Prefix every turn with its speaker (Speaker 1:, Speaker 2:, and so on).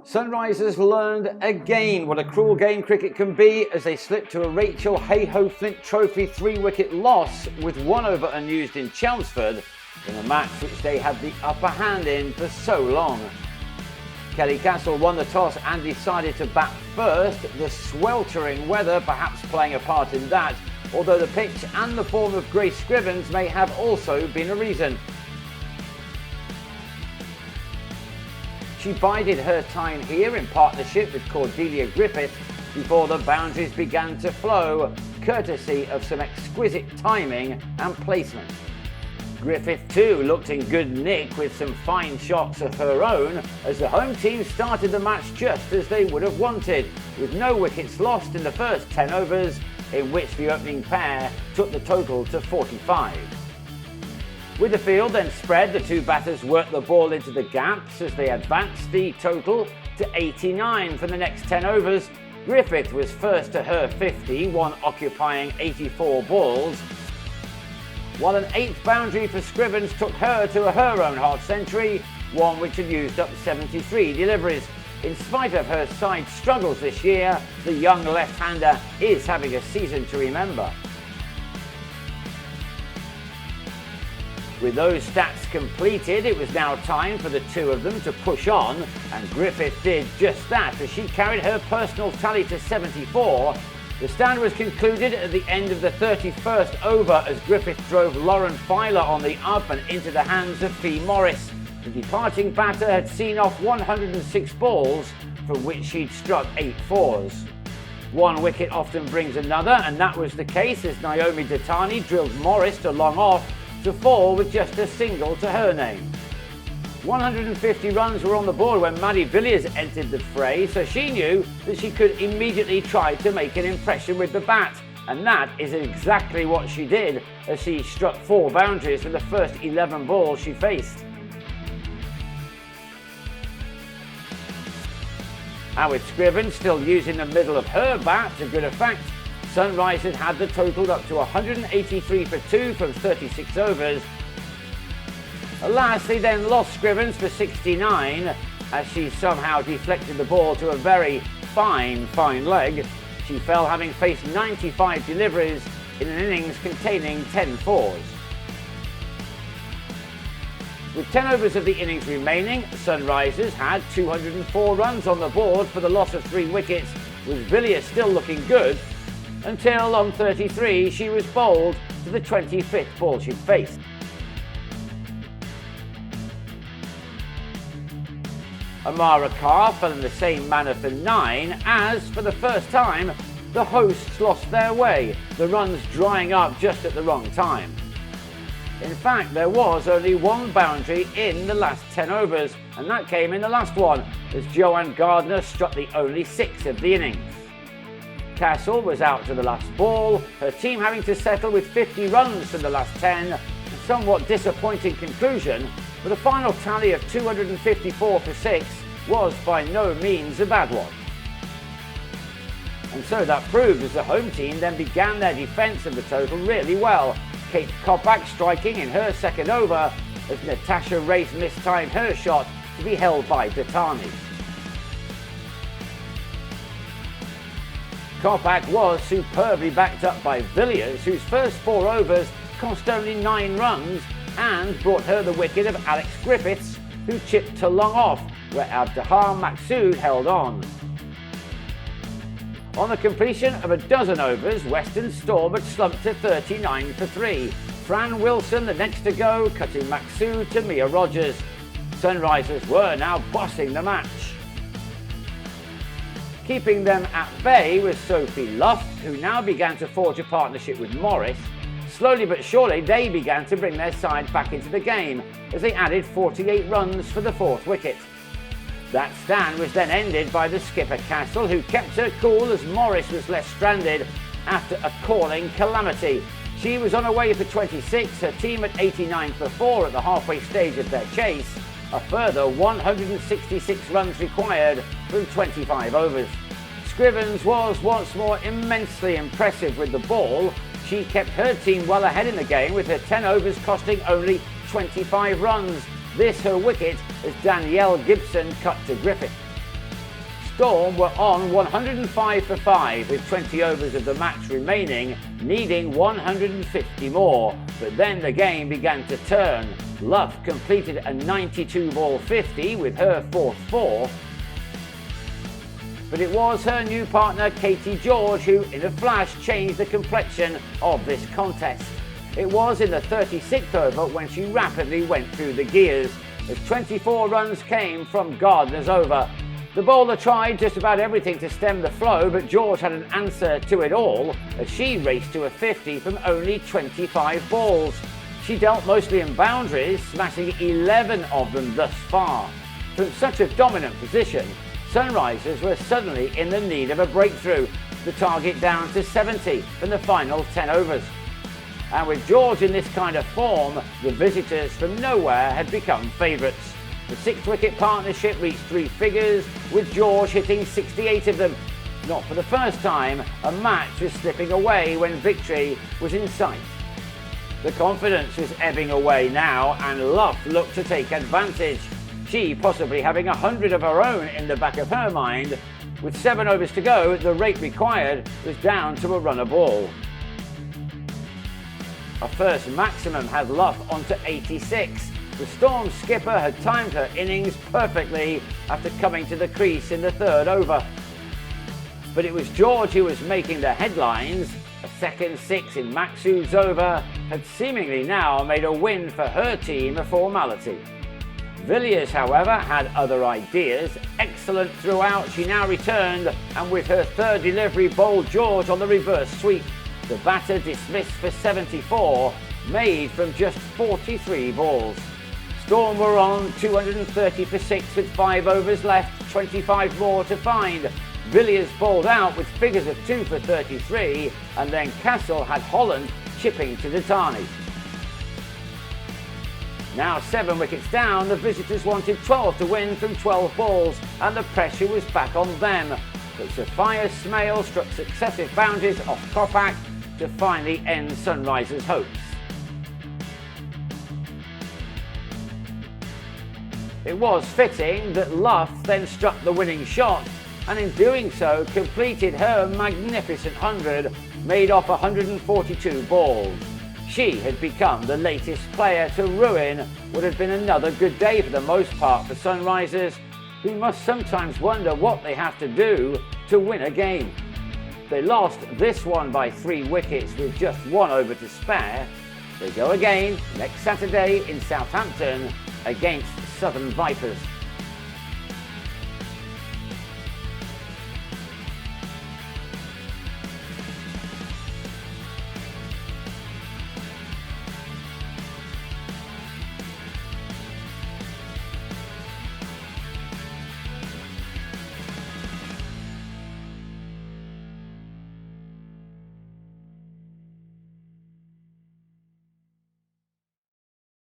Speaker 1: Sunrisers learned again what a cruel game cricket can be as they slipped to a Rachael Heyhoe Flint Trophy 3-wicket loss with 1 over unused in Chelmsford in a match which they had the upper hand in for so long. Kelly Castle won the toss and decided to bat first, the sweltering weather perhaps playing a part in that, although the pitch and the form of Grace Scrivens may have also been a reason. She bided her time here in partnership with Cordelia Griffith before the boundaries began to flow, courtesy of some exquisite timing and placement. Griffith too looked in good nick with some fine shots of her own as the home team started the match just as they would have wanted, with no wickets lost in the first 10 overs, in which the opening pair took the total to 45. With the field then spread, the two batters worked the ball into the gaps as they advanced the total to 89 for the next 10 overs. Griffith was first to her 50, one occupying 84 balls, while an 8th boundary for Scrivens took her to her own half century, one which had used up 73 deliveries. In spite of her side struggles this year, the young left-hander is having a season to remember. With those stats completed, it was now time for the two of them to push on, and Griffith did just that as she carried her personal tally to 74. The stand was concluded at the end of the 31st over as Griffith drove Lauren Filer on the up and into the hands of Fee Morris. The departing batter had seen off 106 balls, from which she'd struck 8 fours. One wicket often brings another, and that was the case as Naomi Datani drilled Morris to long off to fall with just a single to her name. 150 runs were on the board when Maddie Villiers entered the fray, so she knew that she could immediately try to make an impression with the bat, and that is exactly what she did as she struck 4 boundaries from the first 11 balls she faced. And with Scrivens still using the middle of her bat to good effect, Sunrisers had the total up to 183 for 2 from 36 overs. Alas, they then lost Scrivens for 69 as she somehow deflected the ball to a very fine leg. She fell having faced 95 deliveries in an innings containing 10 fours. With 10 overs of the innings remaining, Sunrisers had 204 runs on the board for the loss of 3 wickets, with Villiers still looking good, until on 33 she was bowled to the 25th ball she'd faced. Amara Carr fell in the same manner for 9 as, for the first time, the hosts lost their way, the runs drying up just at the wrong time. In fact, there was only 1 boundary in the last 10 overs, and that came in the last one, as Joanne Gardner struck the only 6 of the innings. Castle was out to the last ball, her team having to settle with 50 runs from the last 10, a somewhat disappointing conclusion, but a final tally of 254 for 6 was by no means a bad one. And so that proved as the home team then began their defence of the total really well, Kate Koppak striking in her second over as Natasha Race mistimed her shot to be held by Datani. Koppak was superbly backed up by Villiers, whose first 4 overs cost only 9 runs and brought her the wicket of Alex Griffiths, who chipped to long off, where Abdahar Maqsood held on. On the completion of a dozen overs, Western Storm had slumped to 39 for 3. Fran Wilson, the next to go, cutting Maqsood to Mia Rogers. Sunrisers were now bossing the match. Keeping them at bay was Sophie Luft, who now began to forge a partnership with Morris. Slowly but surely, they began to bring their side back into the game as they added 48 runs for the 4th wicket. That stand was then ended by the skipper Castle, who kept her cool as Morris was left stranded after a calling calamity. She was on her way for 26, her team at 89 for 4 at the halfway stage of their chase. A further 166 runs required from 25 overs. Scrivens was once more immensely impressive with the ball. She kept her team well ahead in the game with her 10 overs costing only 25 runs. This her wicket as Danielle Gibson cut to Griffith. Storm were on 105 for 5 with 20 overs of the match remaining, needing 150 more. But then the game began to turn. Luff completed a 92-ball 50 with her fourth four. But it was her new partner Katie George who, in a flash, changed the complexion of this contest. It was in the 36th over when she rapidly went through the gears, as 24 runs came from Gardner's over. The bowler tried just about everything to stem the flow, but George had an answer to it all as she raced to a 50 from only 25 balls. She dealt mostly in boundaries, smashing 11 of them thus far. From such a dominant position, Sunrisers were suddenly in the need of a breakthrough, the target down to 70 from the final 10 overs. And with George in this kind of form, the visitors from nowhere had become favourites. The 6-wicket partnership reached 3 figures, with George hitting 68 of them. Not for the first time, a match was slipping away when victory was in sight. The confidence was ebbing away now, and Luff looked to take advantage. She possibly having 100 of her own in the back of her mind. With 7 overs to go, the rate required was down to a run a ball. Her first maximum had Luff onto 86. The Storm skipper had timed her innings perfectly after coming to the crease in the 3rd over. But it was George who was making the headlines. A second 6 in Maxu's over had seemingly now made a win for her team a formality. Villiers, however, had other ideas. Excellent throughout, she now returned, and with her 3rd delivery bowled George on the reverse sweep. The batter dismissed for 74, made from just 43 balls. Storm were on 230 for 6 with 5 overs left, 25 more to find. Villiers bowled out with figures of 2 for 33, and then Castle had Holland chipping to Datani. Now 7 wickets down, the visitors wanted 12 to win from 12 balls, and the pressure was back on them. But Sophia Smale struck successive boundaries off Kopak to finally end Sunrisers' hopes. It was fitting that Luff then struck the winning shot, and in doing so completed her magnificent 100, made off 142 balls. She had become the latest player to ruin what had been another good day for the most part for Sunrisers, who must sometimes wonder what they have to do to win a game. They lost this one by 3 wickets with just 1 over to spare. They go again next Saturday in Southampton against Southern Vipers.